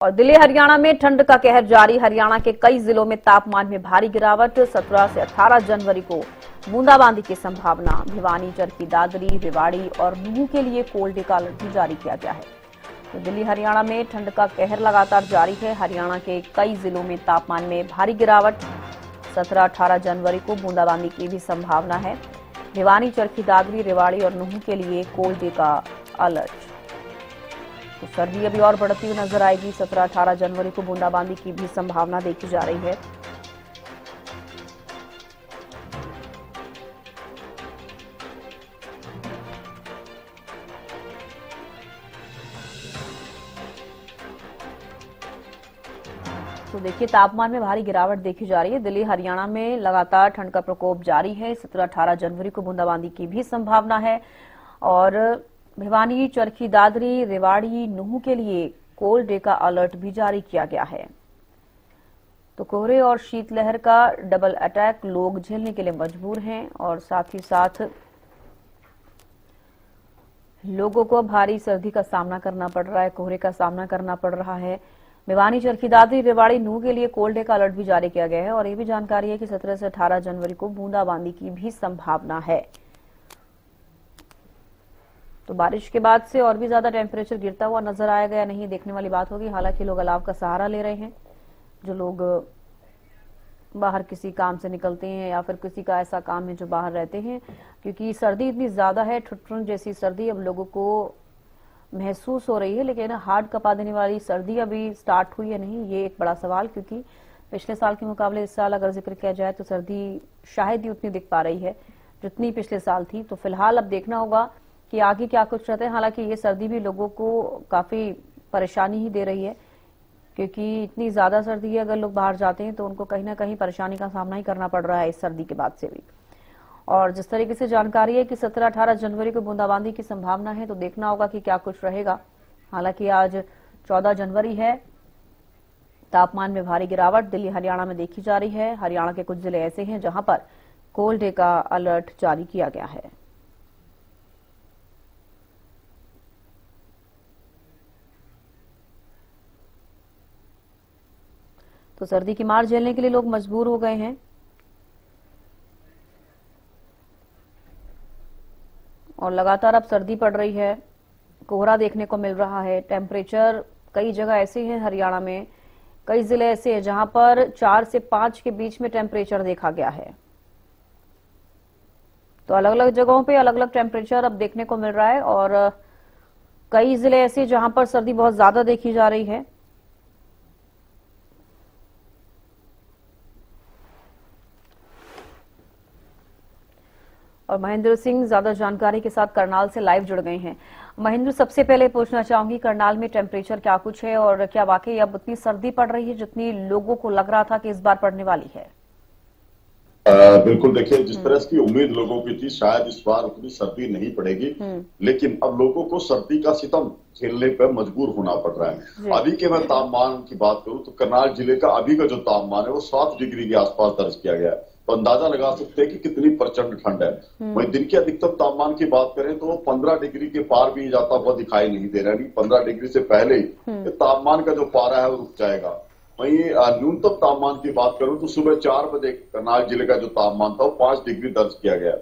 और दिल्ली हरियाणा में ठंड का कहर जारी। हरियाणा के कई जिलों में तापमान में भारी गिरावट। 17 से 18 जनवरी को बूंदाबांदी की संभावना। भिवानी, चरखी दादरी, रेवाड़ी और नुहू के लिए कोल्ड डे का अलर्ट भी जारी किया गया है। तो दिल्ली हरियाणा में ठंड का कहर लगातार जारी है। हरियाणा के कई जिलों में तापमान में भारी गिरावट। 17-18 जनवरी को बूंदाबांदी की भी संभावना है। भिवानी, चरखी दादरी, रेवाड़ी और नुहू के लिए कोल्ड डे का अलर्ट। तो सर्दी अभी और बढ़ती हुई नजर आएगी। 17-18 जनवरी को बूंदाबांदी की भी संभावना देखी जा रही है। तो देखिए, तापमान में भारी गिरावट देखी जा रही है। दिल्ली हरियाणा में लगातार ठंड का प्रकोप जारी है। 17-18 जनवरी को बूंदाबांदी की भी संभावना है और भिवानी, चरखी दादरी, रेवाड़ी, नुहू के लिए कोल्ड डे का अलर्ट भी जारी किया गया है। तो कोहरे और शीतलहर का डबल अटैक लोग झेलने के लिए मजबूर हैं और साथ ही साथ लोगों को भारी सर्दी का सामना करना पड़ रहा है, कोहरे का सामना करना पड़ रहा है। भिवानी, चरखी दादरी, रेवाड़ी, नुहू के लिए कोल्ड डे का अलर्ट भी जारी किया गया है और ये भी जानकारी है कि 17 से 18 जनवरी को बूंदाबांदी की भी संभावना है। तो बारिश के बाद से और भी ज्यादा टेम्परेचर गिरता हुआ नजर आएगा या नहीं, देखने वाली बात होगी। हालांकि लोग अलाव का सहारा ले रहे हैं। जो लोग बाहर किसी काम से निकलते हैं या फिर किसी का ऐसा काम है जो बाहर रहते हैं, क्योंकि सर्दी इतनी ज्यादा है, ठुठुन जैसी सर्दी अब लोगों को महसूस हो रही है। लेकिन हार्ड कपा देने वाली सर्दी अभी स्टार्ट हुई है नहीं, ये एक बड़ा सवाल, क्योंकि पिछले साल के मुकाबले इस साल अगर जिक्र किया जाए तो सर्दी शायद ही उतनी दिख पा रही है जितनी पिछले साल थी। तो फिलहाल अब देखना होगा कि आगे क्या कुछ रहता है। हालांकि ये सर्दी भी लोगों को काफी परेशानी ही दे रही है, क्योंकि इतनी ज्यादा सर्दी है, अगर लोग बाहर जाते हैं तो उनको कहीं ना कहीं परेशानी का सामना ही करना पड़ रहा है इस सर्दी के बाद से भी। और जिस तरीके से जानकारी है कि 17-18 जनवरी को बूंदाबांदी की संभावना है, तो देखना होगा कि क्या कुछ रहेगा। हालांकि आज 14 जनवरी है। तापमान में भारी गिरावट दिल्ली हरियाणा में देखी जा रही है। हरियाणा के कुछ जिले ऐसे हैं जहां पर कोल्ड डे का अलर्ट जारी किया गया है। तो सर्दी की मार झेलने के लिए लोग मजबूर हो गए हैं और लगातार अब सर्दी पड़ रही है, कोहरा देखने को मिल रहा है। टेम्परेचर कई जगह ऐसे हैं हरियाणा में, कई जिले ऐसे हैं जहां पर 4 से 5 के बीच में टेम्परेचर देखा गया है। तो अलग अलग जगहों पे अलग अलग टेम्परेचर अब देखने को मिल रहा है और कई जिले ऐसे जहां पर सर्दी बहुत ज्यादा देखी जा रही है। और महेंद्र सिंह ज्यादा जानकारी के साथ करनाल से लाइव जुड़ गए हैं। महेंद्र, सबसे पहले पूछना चाहूंगी, करनाल में टेम्परेचर क्या कुछ है और क्या वाकई अब उतनी सर्दी पड़ रही है जितनी लोगों को लग रहा था कि इस बार पड़ने वाली है? बिल्कुल, देखिए, जिस तरह की उम्मीद लोगों की थी शायद इस बार उतनी सर्दी नहीं पड़ेगी, लेकिन अब लोगों को सर्दी का सितम झेलने पर मजबूर होना पड़ रहा है। अभी के मैं तापमान की बात करूं तो करनाल जिले का अभी का जो तापमान है वो 7 डिग्री के आसपास दर्ज किया गया है। तो अंदाजा लगा सकते हैं कि कितनी प्रचंड ठंड है। वहीं दिन के अधिकतम तापमान की बात करें तो 15 डिग्री के पार भी जाता हुआ दिखाई नहीं दे रहा है। 15 डिग्री से पहले ही तापमान का जो पारा है वो रुक जाएगा। वहीं न्यूनतम तापमान की बात करूं तो सुबह 4 बजे करनाल जिले का जो तापमान था वो 5 डिग्री दर्ज किया गया।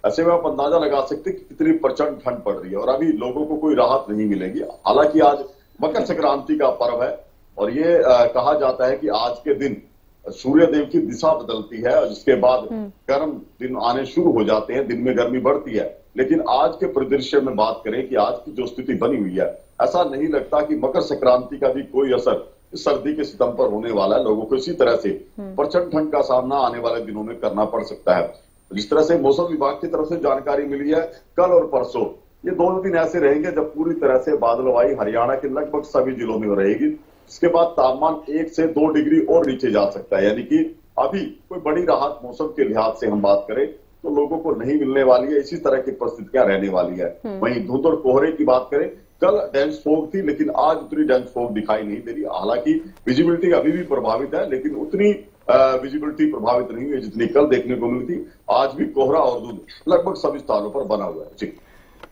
ऐसे में आप अंदाजा लगा सकते हैं कि कितनी प्रचंड ठंड पड़ रही है और अभी लोगों को कोई राहत नहीं मिलेगी। हालांकि आज मकर संक्रांति का पर्व है और ये कहा जाता है कि आज के दिन सूर्य देव की दिशा बदलती है और जिसके बाद गर्म दिन आने शुरू हो जाते हैं, दिन में गर्मी बढ़ती है। लेकिन आज के परिदृश्य में बात करें कि आज की जो स्थिति बनी हुई है, ऐसा नहीं लगता कि मकर संक्रांति का भी कोई असर सर्दी के सितम पर होने वाला है। लोगों को इसी तरह से प्रचंड ठंड का सामना आने वाले दिनों में करना पड़ सकता है। जिस तरह से मौसम विभाग की तरफ से जानकारी मिली है, कल और परसों ये 2 दिन ऐसे रहेंगे जब पूरी तरह से बादलवाई हरियाणा के लगभग सभी जिलों में रहेगी। इसके बाद तापमान 1 से 2 डिग्री और नीचे जा सकता है, यानी कि अभी कोई बड़ी राहत मौसम के लिहाज से हम बात करें तो लोगों को नहीं मिलने वाली है। इसी तरह की परिस्थितियां रहने वाली है। वहीं धुंध और कोहरे की बात करें, कल डेंस फॉग थी लेकिन आज उतनी डेंस फॉग दिखाई नहीं दे रही। हालांकि विजिबिलिटी अभी भी प्रभावित है लेकिन उतनी विजिबिलिटी प्रभावित नहीं है जितनी कल देखने को मिली थी। आज भी कोहरा और धुंध लगभग सभी स्थानों पर बना हुआ है। जी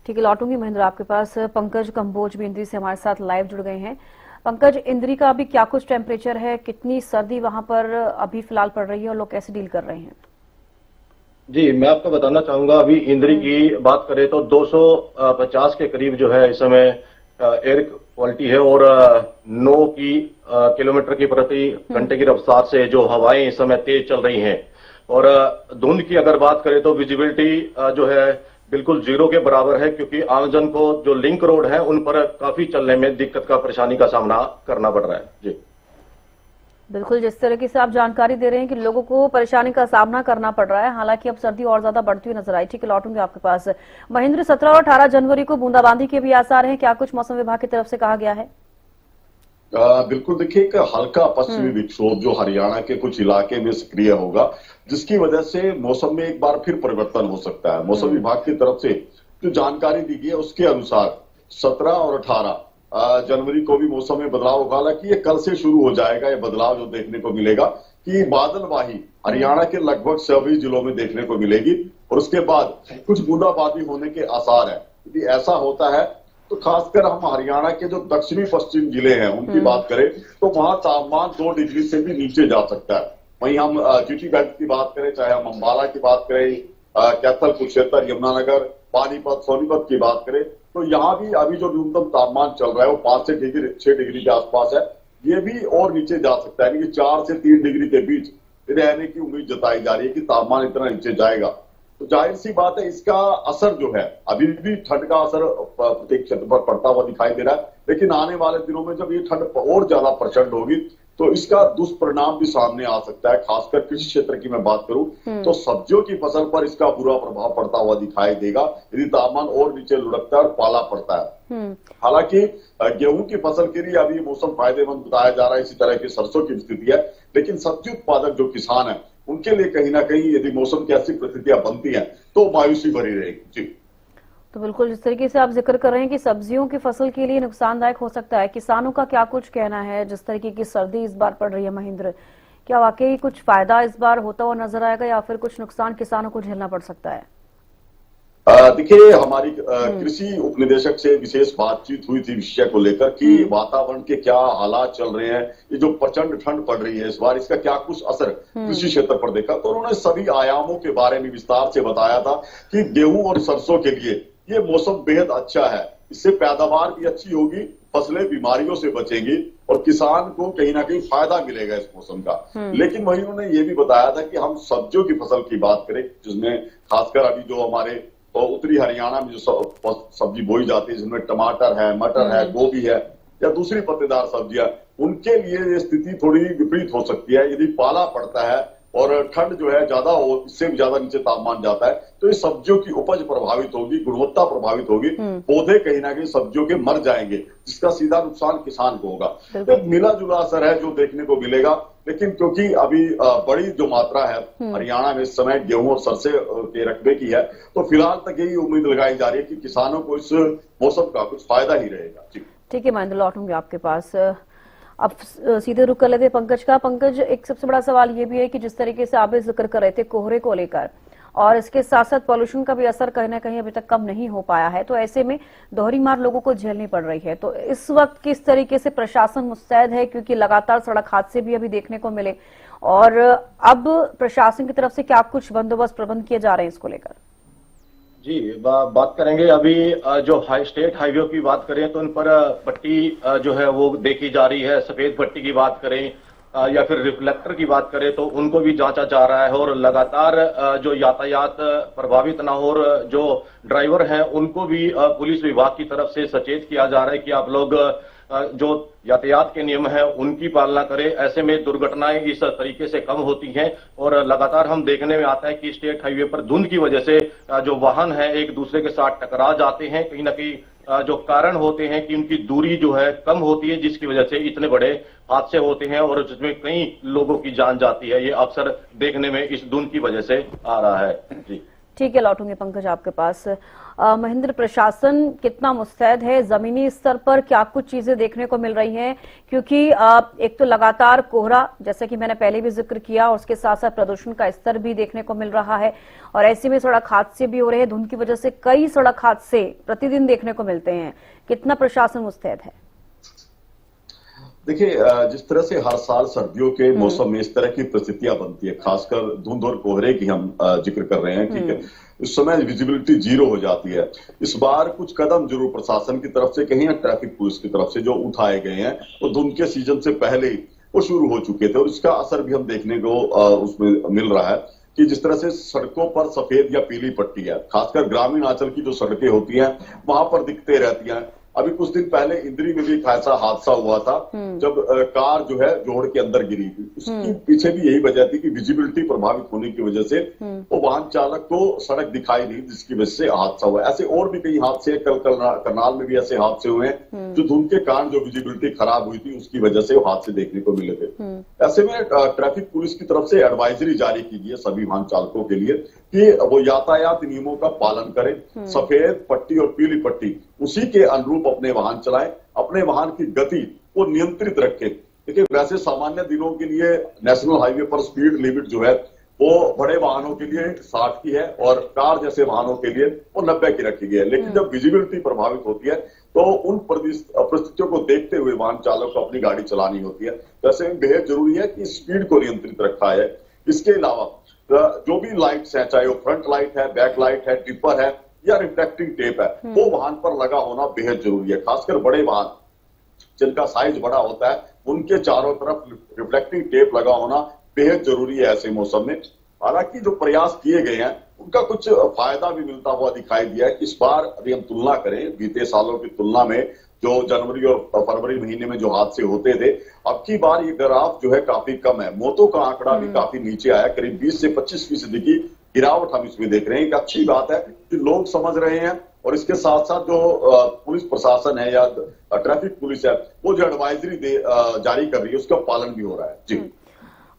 ठीक है, लौटूंगी महेंद्र आपके पास। पंकज कंबोज भी इंद्री से हमारे साथ लाइव जुड़ गए हैं। पंकज, इंद्री का अभी क्या कुछ टेम्परेचर है, कितनी सर्दी वहां पर अभी फिलहाल पड़ रही है और लोग कैसे डील कर रहे हैं? जी, मैं आपको बताना चाहूंगा, अभी इंद्री की बात करें तो 250 के करीब जो है इस समय एयर क्वालिटी है, और 9 किलोमीटर की प्रति घंटे की रफ्तार से जो हवाएं इस समय तेज चल रही हैं। और धुंध की अगर बात करें तो विजिबिलिटी जो है बिल्कुल जीरो के बराबर है, क्योंकि आमजन को जो लिंक रोड है उन पर काफी चलने में दिक्कत का परेशानी का सामना करना पड़ रहा है। जी बिल्कुल, जिस तरीके से आप जानकारी दे रहे हैं कि लोगों को परेशानी का सामना करना पड़ रहा है, हालांकि अब सर्दी और ज्यादा बढ़ती हुई नजर आई। ठीक है, लौटूंगी आपके पास। महेंद्र, 17 और 18 जनवरी को बूंदाबांदी के भी आसार हैं, क्या कुछ मौसम विभाग की तरफ से कहा गया है? बिल्कुल, देखिए एक हल्का पश्चिमी विक्षोभ जो हरियाणा के कुछ इलाके में सक्रिय होगा, जिसकी वजह से मौसम में एक बार फिर परिवर्तन हो सकता है। मौसम विभाग की तरफ से जो जानकारी दी गई है उसके अनुसार 17 और 18 जनवरी को भी मौसम में बदलाव होगा। हालांकि ये कल से शुरू हो जाएगा, ये बदलाव जो देखने को मिलेगा कि बादलवाही हरियाणा के लगभग सभी जिलों में देखने को मिलेगी, और उसके बाद कुछ बूंदाबांदी होने के आसार है। यदि ऐसा होता है तो खासकर हम हरियाणा के जो दक्षिणी पश्चिम जिले हैं उनकी बात करें तो वहां तापमान 2 डिग्री से भी नीचे जा सकता है। वहीं हम जीटी बेल्ट की बात करें, चाहे हम अंबाला की बात करें, कैथल, कुरुक्षेत्र, यमुनानगर, पानीपत, सोनीपत की बात करें, तो यहाँ भी अभी जो न्यूनतम तापमान चल रहा है वो 5 से 6 डिग्री के आसपास है। ये भी और नीचे जा सकता है, यानी कि 4 से 3 डिग्री के बीच रहने की उम्मीद जताई जा रही है कि तापमान इतना नीचे जाएगा। तो जाहिर सी बात है, इसका असर जो है, अभी भी ठंड का असर प्रत्येक क्षेत्र पर पड़ता हुआ दिखाई दे रहा है, लेकिन आने वाले दिनों में जब ये ठंड और ज्यादा प्रचंड होगी तो इसका दुष्परिणाम भी सामने आ सकता है। खासकर कृषि क्षेत्र की मैं बात करूं तो सब्जियों की फसल पर इसका बुरा प्रभाव पड़ता हुआ दिखाई देगा यदि तापमान और नीचे लुढ़कता है और पाला पड़ता है। हालांकि गेहूं की फसल के लिए अभी मौसम फायदेमंद बताया जा रहा है, इसी तरह की सरसों की स्थिति है, लेकिन सब्जी उत्पादक जो किसान है उनके लिए कहीं ना कहीं यदि मौसम की ऐसी परिस्थितियां बनती हैं तो मायूसी भरी रहेगी। जी, तो बिल्कुल, जिस तरीके से आप जिक्र कर रहे हैं कि सब्जियों की फसल के लिए नुकसानदायक हो सकता है, किसानों का क्या कुछ कहना है? जिस तरीके की सर्दी इस बार पड़ रही है महेंद्र, क्या वाकई कुछ फायदा इस बार होता हुआ नजर आएगा या फिर कुछ नुकसान किसानों को झेलना पड़ सकता है? देखिए, हमारी कृषि उपनिदेशक से विशेष बातचीत हुई थी विषय को लेकर कि वातावरण के क्या हालात चल रहे हैं, ये जो प्रचंड ठंड पड़ रही है इस बार, इसका क्या कुछ असर कृषि क्षेत्र पर देखा। तो उन्होंने सभी आयामों के बारे में विस्तार से बताया था कि गेहूं और सरसों के लिए ये मौसम बेहद अच्छा है, इससे पैदावार भी अच्छी होगी, फसलें बीमारियों से बचेंगी और किसान को कहीं ना कहीं फायदा मिलेगा इस मौसम का। लेकिन वहीं उन्होंने ये भी बताया था कि हम सब्जियों की फसल की बात करें, जिसमें खासकर अभी जो हमारे उत्तरी हरियाणा में जो सब्जी बोई जाती है, जिसमें टमाटर है, मटर है, गोभी है या दूसरी पत्तेदार सब्जियां, उनके लिए ये स्थिति थोड़ी विपरीत हो सकती है। यदि पाला पड़ता है और ठंड जो है ज्यादा हो, इससे भी ज्यादा नीचे तापमान जाता है, तो इस सब्जियों की उपज प्रभावित होगी, गुणवत्ता प्रभावित होगी, पौधे कहीं ना कहीं सब्जियों के मर जाएंगे, जिसका सीधा नुकसान किसान को होगा। तो मिला जुला असर है जो देखने को मिलेगा। लेकिन क्योंकि अभी बड़ी जो मात्रा है हरियाणा में इस समय गेहूं और सरसे के रकबे की है, तो फिलहाल तक यही उम्मीद लगाई जा रही है कि किसानों को इस मौसम का कुछ फायदा ही रहेगा। ठीक है महेंद्र, लौटूंगे आपके पास। अब सीधे रुक कर लेते पंकज का। पंकज, एक सबसे बड़ा सवाल ये भी है कि जिस तरीके से आप जिक्र कर रहे थे कोहरे को लेकर, और इसके साथ साथ पॉल्यूशन का भी असर कहीं ना कहीं अभी तक कम नहीं हो पाया है, तो ऐसे में दोहरी मार लोगों को झेलनी पड़ रही है। तो इस वक्त किस तरीके से प्रशासन मुस्तैद है, क्योंकि लगातार सड़क हादसे भी अभी देखने को मिले, और अब प्रशासन की तरफ से क्या कुछ बंदोबस्त प्रबंध किए जा रहे हैं इसको लेकर? जी, बात करेंगे अभी जो स्टेट हाईवे की बात करें तो उन पर पट्टी जो है वो देखी जा रही है। सफेद पट्टी की बात करें या फिर रिफ्लेक्टर की बात करें तो उनको भी जांचा जा रहा है, और लगातार जो यातायात प्रभावित ना हो, और जो ड्राइवर हैं उनको भी पुलिस विभाग की तरफ से सचेत किया जा रहा है कि आप लोग जो यातायात के नियम है उनकी पालना करें। ऐसे में दुर्घटनाएं इस तरीके से कम होती हैं, और लगातार हम देखने में आता है कि स्टेट हाईवे पर धुंध की वजह से जो वाहन है एक दूसरे के साथ टकरा जाते हैं। कहीं ना कहीं जो कारण होते हैं कि उनकी दूरी जो है कम होती है, जिसकी वजह से इतने बड़े हादसे होते हैं और जिसमें कई लोगों की जान जाती है। ये अक्सर देखने में इस धुंध की वजह से आ रहा है। जी, ठीक है, लौटूंगे पंकज आपके पास। महेंद्र, प्रशासन कितना मुस्तैद है? जमीनी स्तर पर क्या कुछ चीजें देखने को मिल रही हैं? क्योंकि एक तो लगातार कोहरा, जैसे कि मैंने पहले भी जिक्र किया, और उसके साथ साथ प्रदूषण का स्तर भी देखने को मिल रहा है, और ऐसे में सड़क हादसे भी हो रहे हैं। धुंध की वजह से कई सड़क हादसे प्रतिदिन देखने को मिलते हैं। कितना प्रशासन मुस्तैद है? देखिए जिस तरह से हर साल सर्दियों के मौसम में इस तरह की परिस्थितियां बनती है, खासकर धुंध और कोहरे की हम जिक्र कर रहे हैं कि उस समय विजिबिलिटी जीरो हो जाती है। इस बार कुछ कदम जरूर प्रशासन की तरफ से कहीं या ट्रैफिक पुलिस की तरफ से जो उठाए गए हैं वो धुंध के सीजन से पहले ही वो शुरू हो चुके थे और इसका असर भी हम देखने को उसमें मिल रहा है कि जिस तरह से सड़कों पर सफेद या पीली पट्टी है, खासकर ग्रामीण अंचल की जो सड़कें होती हैं वहां पर दिखते रहती हैं। अभी कुछ दिन पहले इंद्री में भी एक ऐसा हादसा हुआ था जब कार जो है जोड़ के अंदर गिरी थी। उसकी पीछे भी यही वजह थी कि विजिबिलिटी प्रभावित होने की वजह से वो वाहन चालक को सड़क दिखाई नहीं, जिसकी वजह से हादसा हुआ। ऐसे और भी कई हादसे, कल करनाल में भी ऐसे हादसे हुए हैं जो धुंध के कारण जो विजिबिलिटी खराब हुई थी उसकी वजह से वो हादसे देखने को मिले थे। ऐसे में ट्रैफिक पुलिस की तरफ से एडवाइजरी जारी की गई है सभी वाहन चालकों के लिए कि वो यातायात नियमों का पालन करें, सफेद पट्टी और पीली पट्टी उसी के अनुरूप अपने वाहन चलाएं, अपने वाहन की गति को नियंत्रित रखें। देखिए वैसे सामान्य दिनों के लिए नेशनल हाईवे पर स्पीड लिमिट जो है वो बड़े वाहनों के लिए 60 की है और कार जैसे वाहनों के लिए वो 90 की रखी गई है। लेकिन जब विजिबिलिटी प्रभावित होती है तो उन परिस्थितियों को देखते हुए वाहन चालक को अपनी गाड़ी चलानी होती है। तो ऐसे में बेहद जरूरी है कि स्पीड को नियंत्रित रखा है। इसके अलावा जो भी लाइट्स है, चाहे वो फ्रंट लाइट है, बैक लाइट है, टिपर है या रिफ्लेक्टिंग टेप है, वो वाहन पर लगा होना बेहद जरूरी है। खासकर बड़े वाहन जिनका साइज बड़ा होता है उनके चारों तरफ रिफ्लेक्टिंग टेप लगा होना बेहद जरूरी है ऐसे मौसम में। हालांकि जो प्रयास किए गए हैं उनका कुछ फायदा भी मिलता हुआ दिखाई दिया है कि इस बार अभी हम तुलना करें बीते सालों की तुलना में जो जनवरी और फरवरी महीने में जो हादसे होते थे, अब की बार ये ग्राफ जो है काफी कम है। मौतों का आंकड़ा भी काफी नीचे आया, करीब 20 से 25% की गिरावट हम इसमें देख रहे हैं। एक अच्छी बात है कि लोग समझ रहे हैं और इसके साथ साथ जो पुलिस प्रशासन है या ट्रैफिक पुलिस है वो जो एडवाइजरी जारी कर रही है उसका पालन भी हो रहा है। जी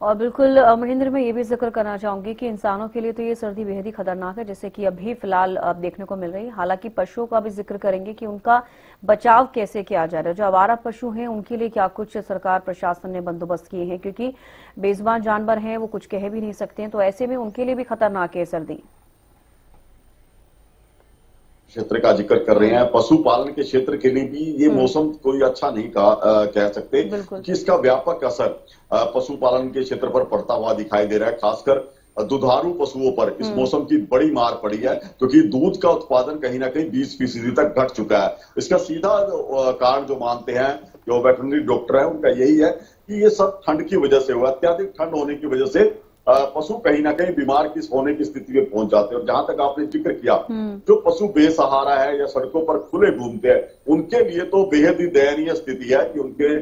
और बिल्कुल महेंद्र, मैं ये भी जिक्र करना चाहूंगी कि इंसानों के लिए तो ये सर्दी बेहद ही खतरनाक है, जैसे कि अभी फिलहाल देखने को मिल रही है। हालांकि पशुओं का भी जिक्र करेंगे कि उनका बचाव कैसे किया जा रहा है। जो आवारा पशु हैं उनके लिए क्या कुछ सरकार प्रशासन ने बंदोबस्त किए हैं, क्योंकि बेजुबान जानवर हैं, वो कुछ कह भी नहीं सकते हैं, तो ऐसे में उनके लिए भी खतरनाक है सर्दी। क्षेत्र का जिक्र कर रहे हैं, पशुपालन के क्षेत्र के लिए भी ये मौसम कोई अच्छा नहीं कह सकते कि इसका व्यापक असर पशुपालन के क्षेत्र पर पड़ता हुआ दिखाई दे रहा है। खासकर दुधारू पशुओं पर इस मौसम की बड़ी मार पड़ी है, क्योंकि दूध का उत्पादन कहीं ना कहीं 20% तक घट चुका है। इसका सीधा कारण जो मानते हैं जो वेटरनरी डॉक्टर है उनका यही है कि ये सब ठंड की वजह से हुआ। अत्याधिक ठंड होने की वजह से पशु कहीं ना कहीं बीमार होने की स्थिति में पहुंच जाते हैं। और जहां तक आपने जिक्र किया जो पशु बेसहारा है या सड़कों पर खुले घूमते हैं उनके लिए तो बेहद ही दयनीय स्थिति है कि उनके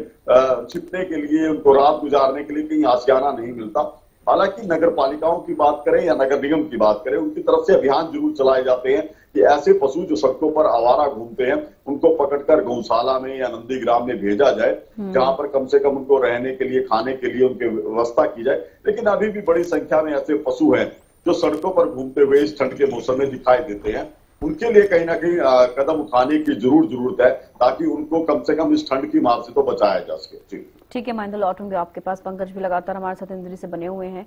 छिपने के लिए, उनको रात गुजारने के लिए कहीं आशियाना नहीं मिलता। हालांकि नगर पालिकाओं की बात करें या नगर निगम की बात करें, उनकी तरफ से अभियान जरूर चलाए जाते हैं कि ऐसे पशु जो सड़कों पर आवारा घूमते हैं उनको पकड़कर गौशाला में या नंदीग्राम में भेजा जाए, जहां पर कम से कम उनको रहने के लिए, खाने के लिए उनकी व्यवस्था की जाए। लेकिन अभी भी बड़ी संख्या में ऐसे पशु हैं जो सड़कों पर घूमते हुए इस ठंड के मौसम में दिखाई देते हैं। उनके लिए कहीं ना कहीं कदम उठाने की जरूरत है ताकि उनको कम से कम इस ठंड की मार से तो बचाया जा सके। ठीक है महेंद्र, लौटूंगे आपके पास। पंकज भी लगातार हमारे साथ इंद्री से बने हुए हैं।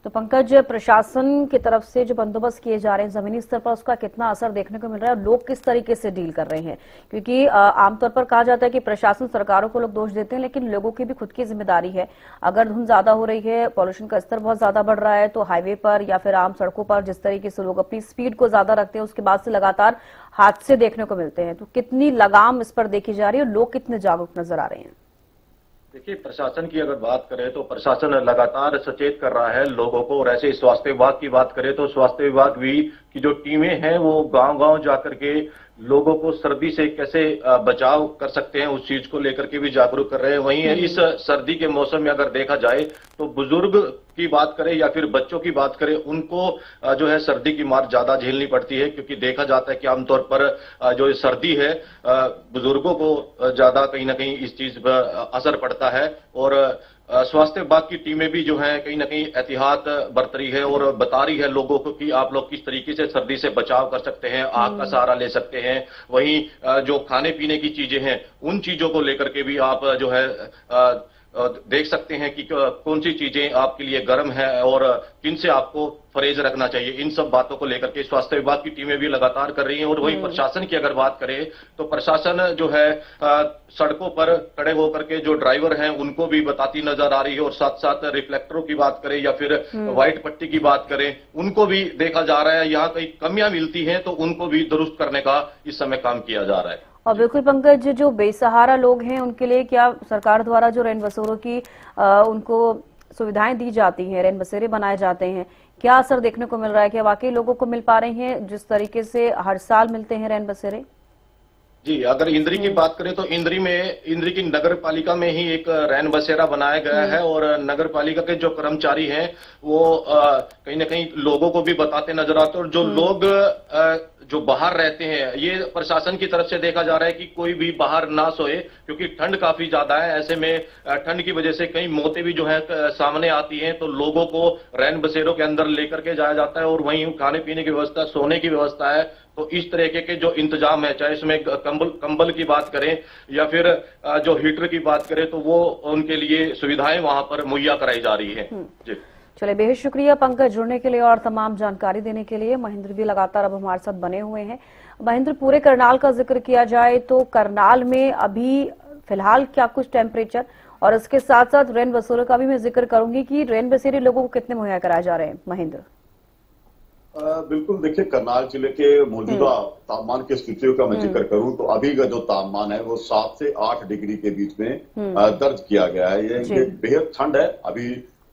तो पंकज, प्रशासन की तरफ से जो बंदोबस्त किए जा रहे हैं जमीनी स्तर पर, उसका कितना असर देखने को मिल रहा है और लोग किस तरीके से डील कर रहे हैं? क्योंकि आमतौर पर कहा जाता है कि प्रशासन, सरकारों को लोग दोष देते हैं, लेकिन लोगों की भी खुद की जिम्मेदारी है। अगर धुंध ज्यादा हो रही है, पॉल्यूशन का स्तर बहुत ज्यादा बढ़ रहा है, तो हाईवे पर या फिर आम सड़कों पर जिस तरीके से लोग अपनी स्पीड को ज्यादा रखते हैं उसके बाद से लगातार हादसे देखने को मिलते हैं। तो कितनी लगाम इस पर देखी जा रही है और लोग कितने जागरूक नजर आ रहे हैं? देखिए, प्रशासन की अगर बात करें तो प्रशासन लगातार सचेत कर रहा है लोगों को। और ऐसे स्वास्थ्य विभाग की बात करें तो स्वास्थ्य विभाग भी की जो टीमें हैं वो गांव-गांव जाकर के लोगों को सर्दी से कैसे बचाव कर सकते हैं उस चीज को लेकर के भी जागरूक कर रहे हैं। वहीं इस सर्दी के मौसम में अगर देखा जाए तो बुजुर्ग की बात करें या फिर बच्चों की बात करें, उनको जो है सर्दी की मार ज्यादा झेलनी पड़ती है, क्योंकि देखा जाता है कि आमतौर पर जो सर्दी है बुजुर्गों को ज्यादा कहीं ना कहीं इस चीज पर असर पड़ता है। और स्वास्थ्य विभाग की टीमें भी जो है कहीं ना कहीं एहतियात बरत रही है और बता रही है लोगों को कि आप लोग किस तरीके से सर्दी से बचाव कर सकते हैं, आग का सहारा ले सकते हैं। वहीं जो खाने पीने की चीजें हैं उन चीजों को लेकर के भी आप जो है देख सकते हैं कि कौन सी चीजें आपके लिए गर्म है और किन से आपको परहेज रखना चाहिए। इन सब बातों को लेकर के स्वास्थ्य विभाग की टीमें भी लगातार कर रही हैं। और वही प्रशासन की अगर बात करें तो प्रशासन जो है सड़कों पर खड़े होकर के जो ड्राइवर हैं उनको भी बताती नजर आ रही है, और साथ साथ रिफ्लेक्टरों की बात करें या फिर व्हाइट पट्टी की बात करें उनको भी देखा जा रहा है। यहाँ कई कमियां मिलती हैं तो उनको भी दुरुस्त करने का इस समय काम किया जा रहा है। और बिल्कुल पंकज, जो बेसहारा लोग हैं उनके लिए क्या सरकार द्वारा जो रैन बसेरों की उनको सुविधाएं दी जाती हैं, रैन बसेरे बनाए जाते हैं, क्या असर देखने को मिल रहा है? क्या वाकई लोगों को मिल पा रहे हैं जिस तरीके से हर साल मिलते हैं रैन बसेरे? जी, अगर इंद्री की बात करें तो इंद्री की नगर पालिका में ही एक रैन बसेरा बनाया गया है, और नगर पालिका के जो कर्मचारी हैं वो कहीं ना कहीं लोगों को भी बताते नजर आते हैं। और जो लोग जो बाहर रहते हैं, ये प्रशासन की तरफ से देखा जा रहा है कि कोई भी बाहर ना सोए, क्योंकि ठंड काफी ज्यादा है। ऐसे में ठंड की वजह से कई मौतें भी जो है सामने आती हैं, तो लोगों को रैन बसेरों के अंदर लेकर के जाया जाता है। और वहीं खाने पीने की व्यवस्था, सोने की व्यवस्था है। तो इस तरीके के जो इंतजाम है, चाहे इसमें कंबल की बात करें या फिर जो हीटर की बात करें, तो वो उनके लिए सुविधाएं वहां पर मुहैया कराई जा रही है। जी, चलिए, बेहद शुक्रिया पंकज जुड़ने के लिए और तमाम जानकारी देने के लिए। महेंद्र भी लगातार अब हमारे साथ बने हुए हैं। महेंद्र, पूरे करनाल का जिक्र किया जाए तो करनाल में अभी फिलहाल क्या कुछ टेम्परेचर, और इसके साथ साथ रैन बसेरों का भी मैं जिक्र करूंगी कि रैन बसेरे लोगों को कितने मुहैया कराए जा रहे हैं? महेंद्र, बिल्कुल, देखिए करनाल जिले के मौजूदा तापमान की स्थितियों का मैं जिक्र करूं तो अभी का जो तापमान है वो 7 से 8 डिग्री के बीच में दर्ज किया गया है। ये बेहद ठंड है। अभी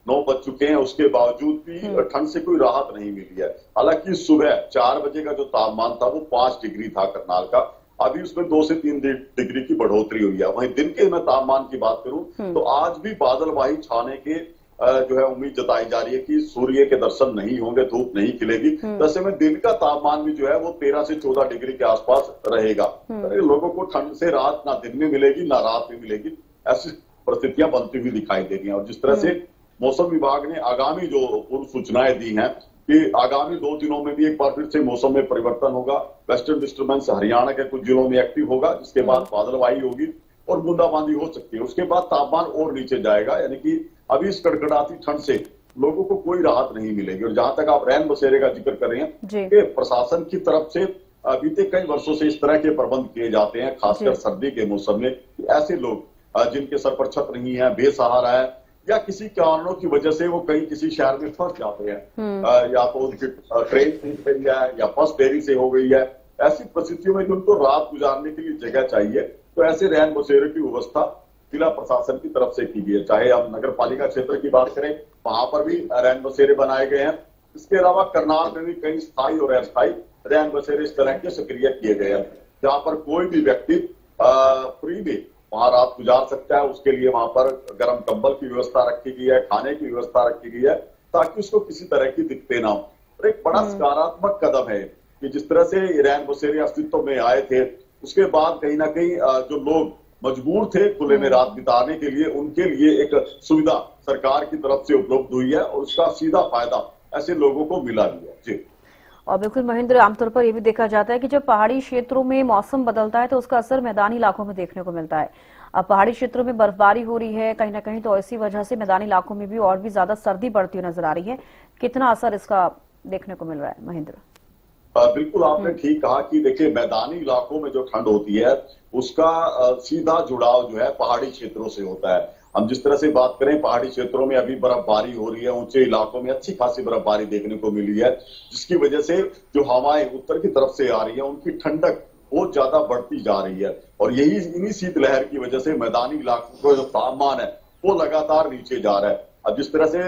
9 बज चुके हैं, उसके बावजूद भी ठंड से कोई राहत नहीं मिली है। हालांकि सुबह 4 बजे का जो तापमान था वो 5 डिग्री था करनाल का, अभी उसमें 2 से 3 डिग्री की बढ़ोतरी हुई है। वहीं दिन के मैं तापमान की बात करूं तो आज भी बादलवाही छाने के जो है उम्मीद जताई जा रही है कि सूर्य के दर्शन नहीं होंगे, धूप नहीं खिलेगी। ऐसे में दिन का तापमान भी जो है वो 13 से 14 डिग्री के आसपास रहेगा। लोगों को ठंड से राहत ना दिन में मिलेगी ना रात में मिलेगी, ऐसी परिस्थितियां बनती हुई दिखाई दे रही हैं। और जिस तरह से मौसम विभाग ने आगामी जो पूर्व सूचनाएं दी हैं कि आगामी 2 दिनों में भी एक बार फिर से मौसम में परिवर्तन होगा। वेस्टर्न डिस्टर्बेंस हरियाणा के कुछ जिलों में एक्टिव होगा, जिसके बाद बादलवाही होगी और बूंदाबांदी हो सकती है। उसके बाद तापमान और नीचे जाएगा, यानी कि अभी इस कड़कड़ाती ठंड से लोगों को कोई राहत नहीं मिलेगी। और जहां तक आप रैन बसेरे का जिक्र कर रहे हैं कि प्रशासन की तरफ से बीते कई वर्षों से इस तरह के प्रबंध किए जाते हैं, खासकर सर्दी के मौसम में, कि ऐसे लोग जिनके सर पर छत नहीं है, बेसहारा है, या किसी कारणों की वजह से वो कहीं किसी शहर में फंस जाते हैं, या तो उनकी ट्रेन छूट गई है या बस देरी से हो गई है। ऐसी परिस्थितियों में उनको रात गुजारने के लिए जगह चाहिए, तो ऐसे रैन बसेरे की व्यवस्था जिला प्रशासन की तरफ से की गई है। चाहे हम नगर पालिका क्षेत्र की बात करें, वहां पर भी रैन बसेरे बनाए गए हैं। इसके अलावा करनाल में भी कई स्थायी और अस्थायी रैन बसेरे इस तरह के सक्रिय किए गए हैं, जहां पर कोई भी व्यक्ति फ्री में वहां रात गुजार सकता है। उसके लिए वहां पर गर्म कंबल की व्यवस्था रखी गई है, खाने की व्यवस्था रखी गई है, ताकि उसको किसी तरह की दिक्कतें ना हो। और एक बड़ा सकारात्मक कदम है कि जिस तरह से रैन बसेरे अस्तित्व में आए थे, उसके बाद कहीं ना कहीं जो लोग मजबूर थे खुले में रात बिताने के लिए, उनके लिए एक सुविधा सरकार की तरफ से उपलब्ध हुई है, और उसका सीधा फायदा ऐसे लोगों को मिला भी है। जी, और बिल्कुल महेंद्र, आमतौर पर यह भी देखा जाता है कि जब पहाड़ी क्षेत्रों में मौसम बदलता है तो उसका असर मैदानी इलाकों में देखने को मिलता है। अब पहाड़ी क्षेत्रों में बर्फबारी हो रही है कहीं ना कहीं, तो इसी वजह से मैदानी इलाकों में भी और भी ज्यादा सर्दी बढ़ती हुई नजर आ रही है। कितना असर इसका देखने को मिल रहा है महेंद्र? बिल्कुल, आपने ठीक कहा कि देखिए मैदानी इलाकों में जो ठंड होती है उसका सीधा जुड़ाव जो है पहाड़ी क्षेत्रों से होता है। हम जिस तरह से बात करें, पहाड़ी क्षेत्रों में अभी बर्फबारी हो रही है, ऊंचे इलाकों में अच्छी खासी बर्फबारी देखने को मिली है, जिसकी वजह से जो हवाएं उत्तर की तरफ से आ रही है उनकी ठंडक बहुत ज्यादा बढ़ती जा रही है। और यही इन्हीं शीतलहर की वजह से मैदानी इलाकों का जो तापमान है वो लगातार नीचे जा रहा है। अब जिस तरह से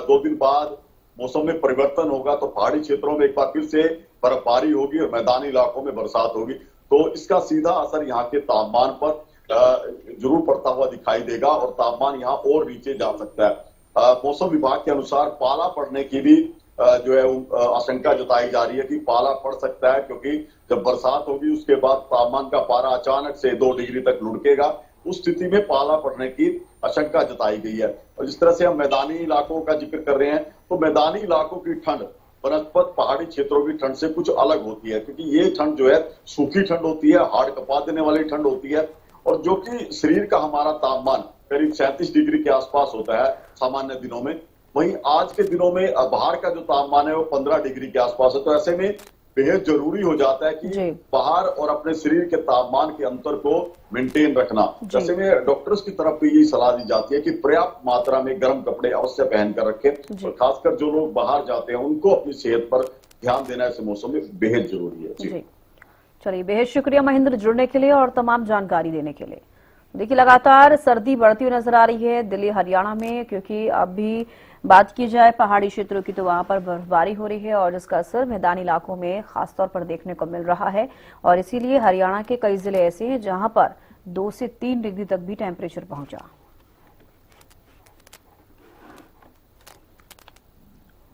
2 दिन बाद मौसम में परिवर्तन होगा तो पहाड़ी क्षेत्रों में एक बार फिर से बर्फबारी होगी और मैदानी इलाकों में बरसात होगी, तो इसका सीधा असर यहाँ के तापमान पर जरूर पड़ता हुआ दिखाई देगा, और तापमान यहाँ और नीचे जा सकता है। मौसम विभाग के अनुसार पाला पड़ने की भी जो है आशंका जताई जा रही है कि पाला पड़ सकता है, क्योंकि जब बरसात होगी उसके बाद तापमान का पारा अचानक से 2 डिग्री तक लुढ़केगा। उस स्थिति में पाला पड़ने की आशंका जताई गई है। और जिस तरह से हम मैदानी इलाकों का जिक्र कर रहे हैं, तो मैदानी इलाकों की ठंड बनस्पत पहाड़ी क्षेत्रों की ठंड से कुछ अलग होती है, क्योंकि ये ठंड जो है सूखी ठंड होती है, हाड़ कपा देने वाली ठंड होती है, और जो कि शरीर का हमारा तापमान करीब 37 डिग्री के आसपास होता है सामान्य दिनों में। वहीं आज के दिनों में बाहर का जो तापमान है वो 15 डिग्री के आसपास है। तो ऐसे में बेहद जरूरी हो जाता है जी। कि बाहर और अपने शरीर के तापमान के अंतर को मेंटेन रखना। जैसे में डॉक्टर्स की तरफ भी यही सलाह दी जाती है कि पर्याप्त मात्रा में गर्म कपड़े अवश्य पहनकर रखें, और खासकर जो लोग बाहर जाते हैं उनको अपनी सेहत पर ध्यान देना ऐसे मौसम में बेहद जरूरी है। जी, चलिए, बेहद शुक्रिया महेंद्र जुड़ने के लिए और तमाम जानकारी देने के लिए। देखिए, लगातार सर्दी बढ़ती हुई नजर आ रही है दिल्ली हरियाणा में, क्योंकि अभी बात की जाए पहाड़ी क्षेत्रों की तो वहां पर बर्फबारी हो रही है और जिसका असर मैदानी इलाकों में खासतौर पर देखने को मिल रहा है। और इसीलिए हरियाणा के कई जिले ऐसे हैं जहां पर 2 से 3 डिग्री तक भी टेम्परेचर पहुंचा।